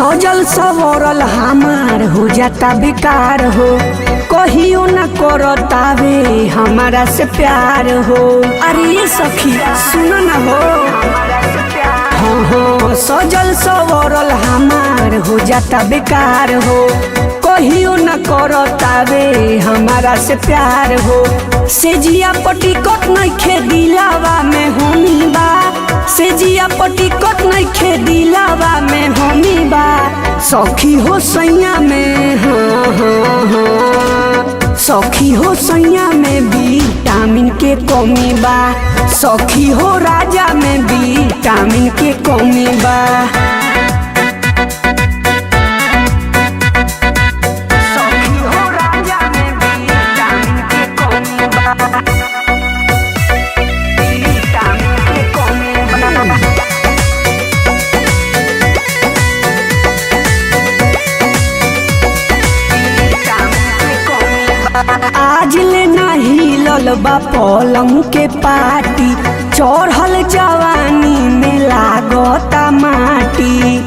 सजल सवरल हमार हो जाता बेकार हो, कहियो न करतावे हमारा से प्यार हो। अरे ये सखी सुनो न हो, हाँ हाँ सजल सवरल हमार हो जाता बेकार हो, कहियो न करतावे हमारा से प्यार हो। से जिया पटी कट नइखे दिलावा में होमी बा, से जिया पटी कट नइखे दिलावा में होमी बा। सखी हो सैया में हाँ हाँ हाँ, सखी हो सैया में विटामिन के कमी बा, सखी हो राजा में विटामिन के कमी बा। आज ले नाही ललबा पलंग के पाटी, चढ़ल जवानी में लागता माटी।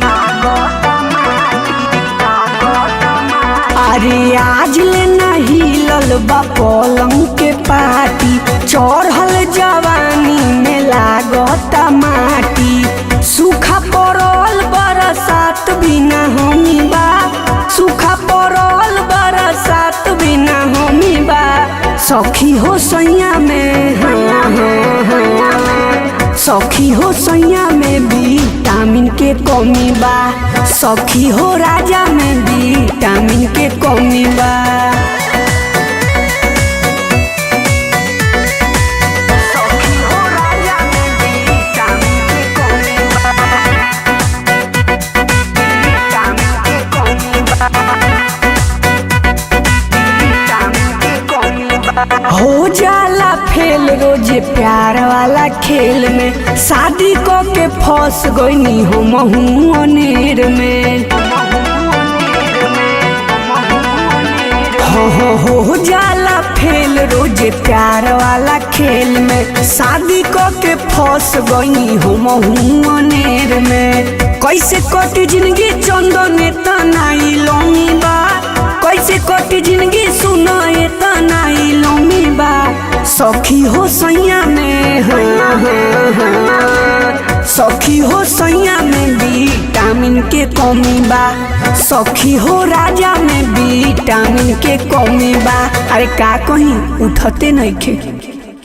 अरे आज ले नाही ललबा पलंग के पाटी, चढ़ल जवानी में लागता माटी। सूखा पड़ल बरसात बिना होमी बा, सूखा पड़ल बरसात बिना होमी बा। सखी हो सैया में हाँ हाँ हाँ, सखी हो सैया में विटामिन के कमी बा, सखी हो राजा में विटामिन के कमी बा। हो जाला फेल रोज प्यार वाला खेल में, शादी को के फंस गईनी हो महू अनेर में। हो जाला फेल रोज प्यार वाला खेल में, शादी को के फंस गईनी हो महू अनेर में। कैसे कटी जिंदगी चंदन तनाई लोमी बा, कैसे कटी जिंदगी सुनो ये तनाई लोमी बा। सखी हो सैया में हाँ हाँ हाँ, सखी हो सैया में विटामिन के कमी बा, सखी हो राजा में विटामिन के कमी बा। अरे का कहीं उठते नइखे।